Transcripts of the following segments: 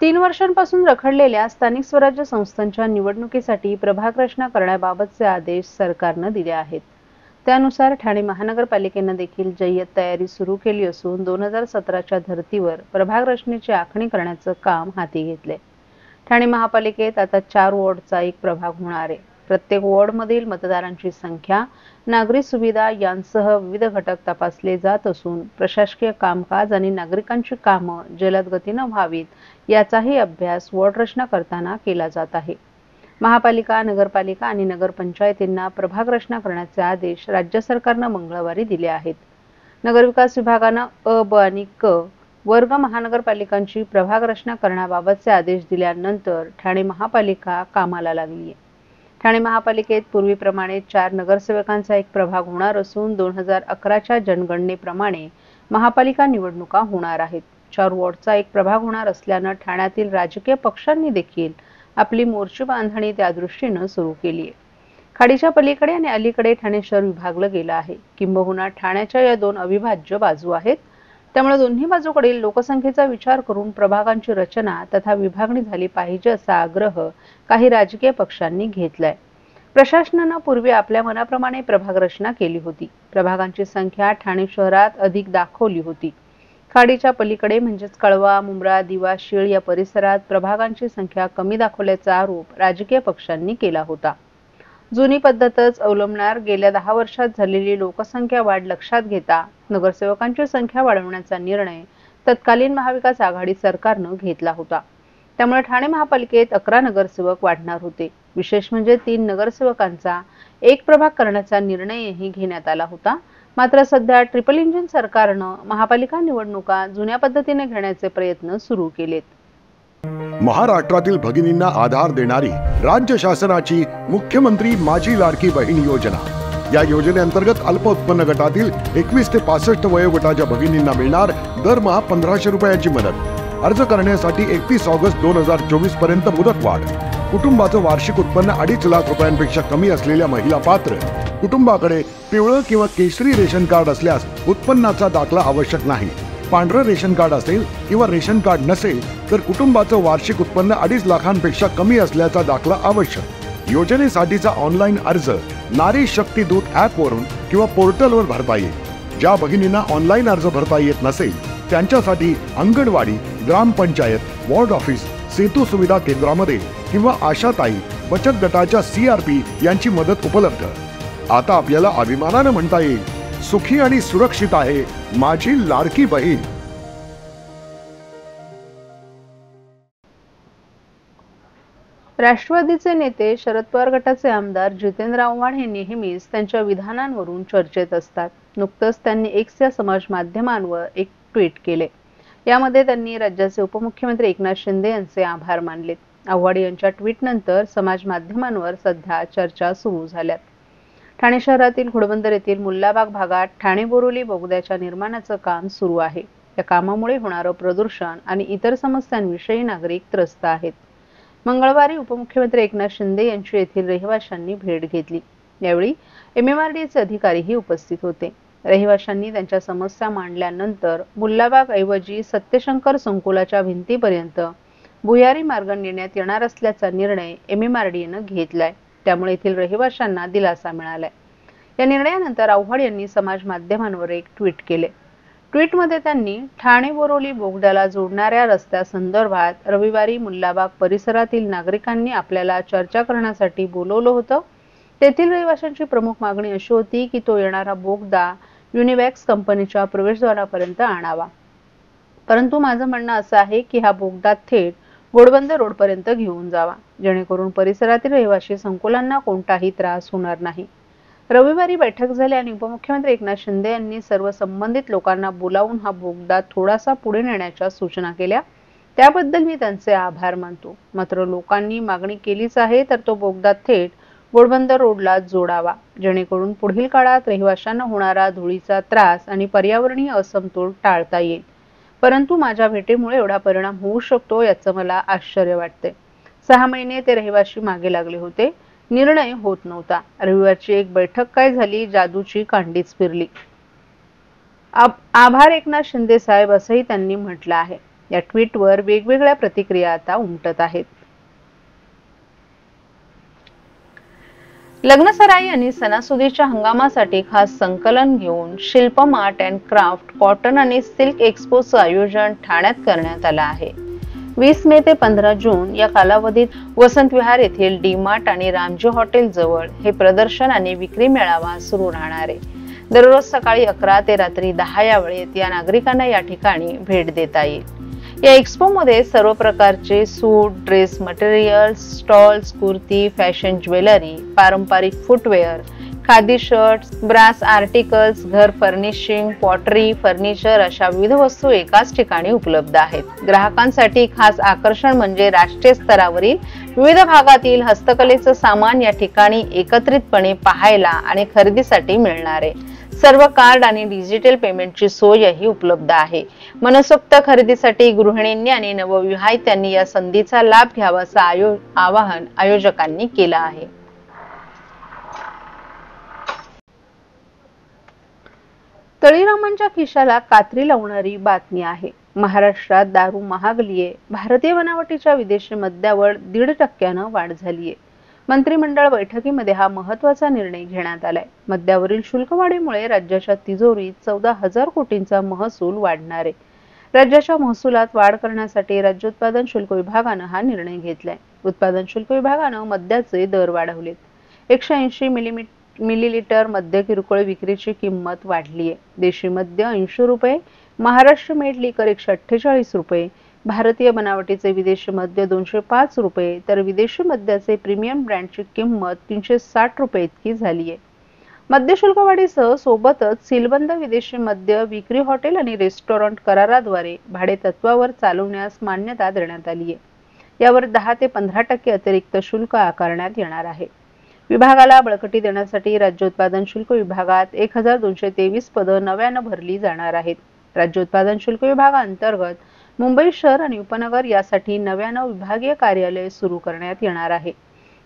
3 वर्षांपासून रखडलेल्या स्थानिक स्वराज्य संस्थांच्या निवडणुकीसाठी प्रभाग रचना करण्याबाबतचे आदेश सरकारने दिले आहेत। त्यानुसार ठाणे महानगरपालिकेने देखील जय्यत तयारी सुरू केली असून 2017च्या धर्तीवर प्रभाग रचनेची आखणी करण्याचे काम हाती घेतले। ठाणे महापालिकेत आता 4 वॉर्डचा एक प्रभाग होणार आहे। प्रत्येक वॉर्डमधील मतदारांची संख्या, नागरी सुविधा यांसह विविध घटक तपासले जात असून प्रशासकीय कामकाज आणि नागरिकांची कामे जलद गतीने व्हावीत याचाही अभ्यास वॉर्ड रचना करताना केला जात आहे। महापालिका, नगरपालिका आणि नगरपंचायतींना प्रभाग रचना करण्याचे आदेश राज्य सरकारने मंगळवारी दिले आहेत। नगरविकास विभागाने अ, ब आणि क वर्ग महानगरपालिकांची प्रभाग रचना करण्याबाबतचे आदेश दिल्यानंतर ठाणे महापालिका कामाला लागली आहे। ठाणे महापालिकेत पूर्वीप्रमाणे 4 नगरसेवकांचा एक प्रभाग होणार असून 2011च्या जनगणनेप्रमाणे महापालिका निवडणुका होणार आहेत। 4 वॉर्डचा एक प्रभाग होणार असल्याने ठाण्यातील राजकीय पक्षांनी देखील आपली मोर्चे बांधणी त्या दृष्टीने सुरू केली आहे। खाडीच्या पलीकडे आणि अलीकडे ठाणे शहर विभागलं गेलं आहे। किंबहुना ठाण्याच्या या 2 अविभाज्य बाजू आहेत, त्यामुळे दोन्ही बाजूकडील लोकसंख्येचा विचार करून प्रभागांची रचना तथा विभागणी झाली पाहिजे असा आग्रह काही राजकीय पक्षांनी घेतलाय। प्रशासनाने पूर्वी आपल्या मनाप्रमाणे प्रभाग रचना केली होती। प्रभागांची संख्या ठाणे शहरात अधिक दाखवली होती। खाडीच्या पलीकडे म्हणजेच कळवा, मुंब्रा, दिवा, शीळ या परिसरात प्रभागांची संख्या कमी दाखवल्याचा आरोप राजकीय पक्षांनी केला होता। जुनी पद्धतच अवलंबणार गेल्या 10 वर्षात झालेली लोकसंख्या वाढ लक्षात घेता नगरसेवकांची संख्या वाढवण्याचा निर्णय तत्कालीन महाविकास आघाडी सरकारने घेतला होता। त्यामुळे ठाणे महापालिकेत 11 नगरसेवक वाढणार होते। विशेष म्हणजे 3 नगरसेवकांचा एक प्रभाग करण्याचा निर्णयही घेण्यात आला होता। मात्र सध्या ट्रिपल इंजिन सरकारने महापालिका निवडणुका जुन्या पद्धतीने घेण्याचे प्रयत्न सुरू केलेत। महाराष्ट्रातील भगिनींना आधार देणारी राज्य शासनाची मुख्यमंत्री माझी लाडकी बहीण योजना। या योजनेअंतर्गत अल्प उत्पन्न गटातील 21 ते 65 वयोगटाच्या भगिनींना मिळणार दरमहा 1500 रुपयाची मदत। अर्ज करण्यासाठी 31 ऑगस्ट 2024 पर्यंत मुदतवाढ। कुटुंबाचं वार्षिक उत्पन्न 2.5 लाख रुपयांपेक्षा कमी असलेल्या महिला पात्र। कुटुंबाकडे पिवळं किंवा केशरी रेशन कार्ड असल्यास उत्पन्नाचा दाखला आवश्यक नाही। पांढरं रेशन कार्ड असेल किंवा रेशन कार्ड नसेल तर कुटुंबाचं वार्षिक उत्पन्न 2.5 लाखांपेक्षा कमी असल्याचा दाखला आवश्यक। योजनेसाठीचा ऑनलाईन अर्ज नारी शक्ती दूत ॲप वरून किंवा पोर्टलवर भरता येईल। ज्या भगिनींना ऑनलाईन अर्ज भरता येत नसेल त्यांच्यासाठी अंगणवाडी, ग्रामपंचायत, वॉर्ड ऑफिस, सेतू सुविधा केंद्रामध्ये किंवा आशाताई बचत गटाच्या CRP यांची मदत उपलब्ध। आता आपल्याला अभिमानाने म्हणता येईल, सुखी आणि सुरक्षित आहे माझी लाडकी बहीण। राष्ट्रवादीचे नेते शरद पवार गटाचे आमदार जितेंद्र आव्हाड हे नेहमीच त्यांच्या विधानांवरून चर्चेत असतात। नुकतंच त्यांनी एक्स या समाज माध्यमांवर एक ट्विट केले। यामध्ये त्यांनी राज्याचे उपमुख्यमंत्री एकनाथ शिंदे यांचे आभार मानलेत। आव्हाड यांच्या ट्विटनंतर समाज माध्यमांवर सध्या चर्चा सुरू झाल्यात। ठाणे शहरातील घोडबंदर येथील मुल्लाबाग भागात ठाणे बोरिवली बोगद्याच्या निर्माणाचे काम सुरू आहे। या कामामुळे होणारे प्रदूषण आणि इतर समस्यांविषयी नागरिक त्रस्त आहेत। मंगळवारी उपमुख्यमंत्री एकनाथ शिंदे यांची येथील रहिवाशांनी भेट घेतली। यावेळी MMRDAचे अधिकारीही उपस्थित होते। रहिवाशांनी त्यांच्या समस्या मांडल्यानंतर मुल्लाबाग ऐवजी सत्यशंकर संकुलाच्या भिंतीपर्यंत भुयारी मार्ग नेण्यात येणार असल्याचा निर्णय MMRDAने घेतलाय। त्यामुळे येथील रहिवाशांना दिलासा मिळालाय। या निर्णयानंतर आव्हाड यांनी समाज माध्यमांवर एक ट्विट केले। ट्विटमध्ये त्यांनी ठाणे बोरिवली बोगद्याला जोडणाऱ्या रस्त्यासंदर्भात रविवारी मुल्लाबाग परिसरातील नागरिकांनी आपल्याला चर्चा करण्यासाठी बोलवलं होतं। तेथील रहिवाशांची प्रमुख मागणी अशी होती की तो येणारा बोगदा युनिवॅक्स कंपनीच्या प्रवेशद्वारापर्यंत आणावा। परंतु माझं म्हणणं असं आहे की हा बोगदा थेट घोडबंदर रोडपर्यंत घेऊन जावा, जेणेकरून परिसरातील रहिवासी संकुलांना कोणताही त्रास होणार नाही। रविवारी बैठक झाली आणि उपमुख्यमंत्री एकनाथ शिंदे यांनी सर्व संबंधित लोकांना बोलावून हा बोगदा थोडासा पुढे नेण्याच्या सूचना केल्या। त्याबद्दल मी त्यांचे आभार मानतो। मात्र लोकांनी मागणी केलीच आहे तर तो बोगदा थेट घोडबंदर रोडला जोडावा, जेणेकरून पुढील काळात रहिवाशांना होणारा धुळीचा त्रास आणि पर्यावरणीय असमतोल टाळता येईल। परंतु माझ्या भेटीमुळे एवढा परिणाम होऊ शकतो याचं मला आश्चर्य वाटते। 6 महिने ते रहिवाशी मागे लागले होते, निर्णय होत नव्हता। रविवारची एक बैठक काय झाली, जादूची कांडीच फिरली। आभार एकनाथ शिंदे साहेब, असंही त्यांनी म्हटलं आहे। या ट्विटवर वेगवेगळ्या प्रतिक्रिया आता उमटत आहेत. लग्नसराई आणि सणासुदीच्या हंगामासाठी खास संकलन घेऊन शिल्पम आर्ट अँड क्राफ्ट कॉटन आणि सिल्क एक्स्पोचं आयोजन ठाण्यात करण्यात आलं आहे. 20 मे ते 15 जून या कालावधीत वसंत विहार येथील डी-मार्ट आणि रामजी हॉटेल जवळ हे प्रदर्शन आणि विक्री मेळावा सुरू राहणार आहे. दररोज सकाळी 11 ते रात्री 10 या वेळेत या नागरिकांना या ठिकाणी भेट देता येईल. या एक्स्पो मध्ये सर्व प्रकारचे suit, dress materials, stalls, kurti, fashion jewellery, पारंपरिक footwear, khadi shirts, brass articles, घर फर्निशिंग, पॉटरी, फर्निचर अशा विविध वस्तू एकाच ठिकाणी उपलब्ध आहेत. ग्राहकांसाठी खास आकर्षण म्हणजे राष्ट्रीय स्तरावरील विविध भागातील हस्तकलेचं सामान या ठिकाणी एकत्रितपणे पाहायला आणि खरेदीसाठी मिळणार आहे. सर्व कार्ड आणि डिजिटल पेमेंटची सोयही उपलब्ध आहे. मनसोक्त खरेदीसाठी गृहिणींनी आणि नवविवाहितांनी या संधीचा लाभ घ्यावाचं आवाहन आयोजकांनी केलं आहे. तळीरामांच्या खिशाला कात्री लावणारी बातमी आहे. महाराष्ट्रात दारू महागलीये. भारतीय बनावटीच्या विदेशी मद्यावर 1.5% वाढ झालीये. मंत्रिमंडळ बैठकीमध्ये हा महत्त्वाचा निर्णय घेण्यात आलाय. मद्यावरील शुल्कवाढीमुळे राज्याच्या तिजोरीत 14,000 कोटींचा महसूल वाढणार आहे. राज्याच्या महसुलात वाढ करण्यासाठी राज्य उत्पादन शुल्क विभागानं हा निर्णय घेतलाय. उत्पादन शुल्क विभागानं मद्याचे दर वाढवलेत. 180 मिलीलिटर मद्य किरकोळ विक्रीची किंमत वाढलीये. देशी मद्य 80 रुपये, महाराष्ट्र मेड लिकर 148 रुपये, भारतीय बनावटीचे विदेशी मद्य 205 रुपये, तर विदेशी मद्याचे प्रीमियम ब्रँडची किंमत 360 रुपये इतकी झालीये. मद्य शुल्कवाढीसह सोबतच सीलबंद विदेशी मद्य विक्री हॉटेल आणि रेस्टॉरंट कराराद्वारे भाडे तत्वावर चालवण्यास मान्यता देण्यात आली आहे. यावर 10 ते 15% अतिरिक्त शुल्क आकारण्यात येणार आहे. विभागाला बळकटी देण्यासाठी राज्य उत्पादन शुल्क विभागात 1223 पदं नव्यानं भरली जाणार आहेत. राज्य उत्पादन शुल्क विभागाअंतर्गत मुंबई शहर आणि उपनगर यासाठी नव्यानं विभागीय कार्यालय सुरू करण्यात येणार आहे.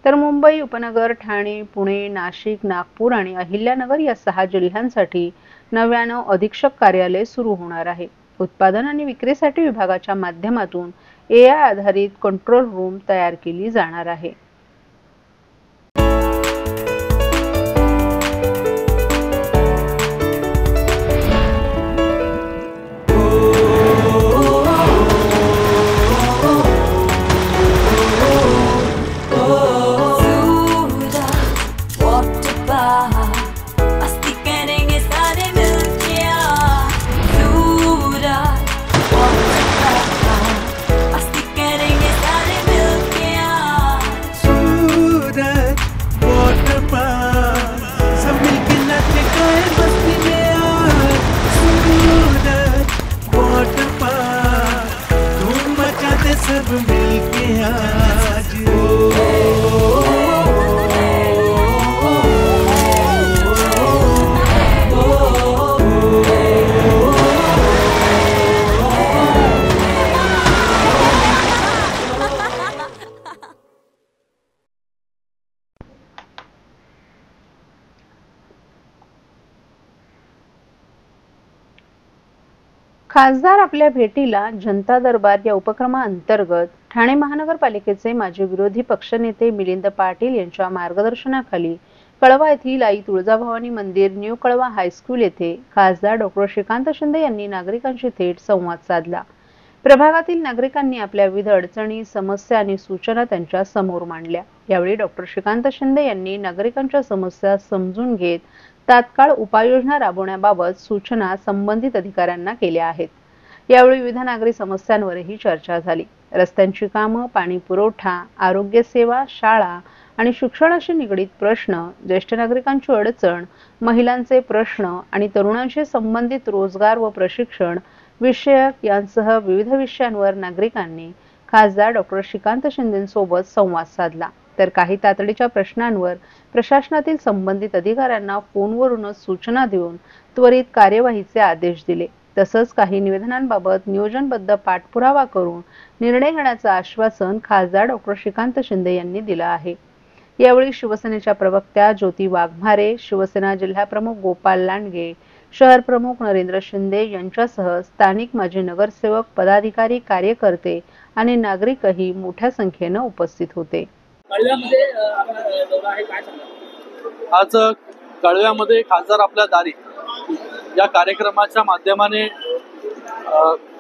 तर मुंबई उपनगर, ठाणे, पुणे, नाशिक, नागपूर आणि अहिल्यानगर या 6 जिल्ह्यांसाठी नव्यानं अधीक्षक कार्यालय सुरू होणार आहे. उत्पादन आणि विक्रीसाठी विभागाच्या माध्यमातून AI आधारित कंट्रोल रूम तयार केली जाणार आहे. खासदार आपल्या भेटीला जनता दरबार या उपक्रमाअंतर्गत ठाणे महानगरपालिकेचे माजी विरोधी पक्षनेते मिलिंद पाटील यांच्या मार्गदर्शनाखाली कळवा येथील आई तुळजाभवानी मंदिर, न्यू कळवा हायस्कूल येथे खासदार डॉ. श्रीकांत शिंदे यांनी नागरिकांशी थेट संवाद साधला. प्रभागातील नागरिकांनी आपल्या विविध अडचणी, समस्या आणि सूचना त्यांच्या समोर मांडल्या. यावेळी डॉ. श्रीकांत शिंदे यांनी नागरिकांच्या समस्या समजून घेत तात्काळ उपाययोजना राबवण्याबाबत सूचना संबंधित अधिकाऱ्यांना केल्या आहेत. यावेळी विविध नागरी समस्यांवरही चर्चा झाली. रस्त्यांची कामं, पाणी पुरवठा, आरोग्य सेवा, शाळा आणि शिक्षणाशी निगडीत प्रश्न, ज्येष्ठ नागरिकांची अडचण, महिलांचे प्रश्न आणि तरुणांशी संबंधित रोजगार व प्रशिक्षण विषयक यांसह विविध विषयांवर नागरिकांनी खासदार डॉ. श्रीकांत शिंदेंसोबत संवाद साधला. तर काही तातडीच्या प्रश्नांवर प्रशासनातील संबंधित अधिकाऱ्यांना फोनवरूनच सूचना देऊन त्वरित कार्यवाहीचे आदेश दिले. तसंच काही निवेदनांबाबत नियोजनबद्ध पाठपुरावा करून निर्णय घेण्याचं आश्वासन खासदार डॉ. श्रीकांत शिंदे यांनी दिलं आहे. यावेळी शिवसेनेच्या प्रवक्त्या ज्योती वाघमारे, शिवसेना जिल्हाप्रमुख गोपाल लांडगे, शहर प्रमुख नरेंद्र शिंदे यांच्यासह स्थानिक माजी नगरसेवक, पदाधिकारी, कार्यकर्ते आणि नागरिकही मोठ्या संख्येने उपस्थित होते. आज कळव्यामध्ये खासदार आपल्या दारी या कार्यक्रमाच्या माध्यमाने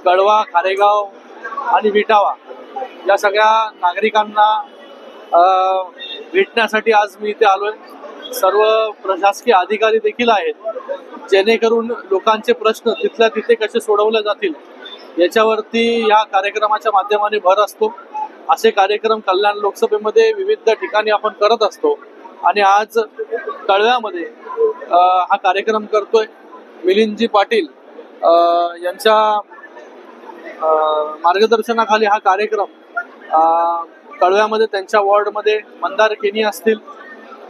कळवा, खारेगाव आणि विटावा या सगळ्या नागरिकांना भेटण्यासाठी आज मी इथे आलोय. सर्व प्रशासकीय अधिकारी देखील आहेत, जेणेकरून लोकांचे प्रश्न तिथल्या तिथे कसे सोडवले जातील याच्यावरती या कार्यक्रमाच्या माध्यमाने भर असतो. असे कार्यक्रम कल्याण लोकसभेमध्ये विविध ठिकाणी आपण करत असतो आणि आज कळव्यामध्ये हा कार्यक्रम करतोय. मिलिंदजी पाटील यांच्या मार्गदर्शनाखाली हा कार्यक्रम कळव्यामध्ये त्यांच्या वॉर्डमध्ये मंदार केनी असतील,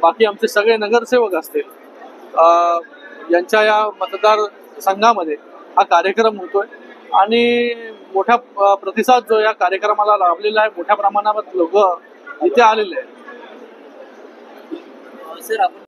बाकी आमचे सगळे नगरसेवक असतील, यांच्या या मतदारसंघामध्ये हा कार्यक्रम होतोय आणि मोठा प्रतिसाद जो या कार्यक्रमाला लाभलेला आहे. मोठ्या प्रमाणावर लोक इथे आलेले आहेत. सर, आपण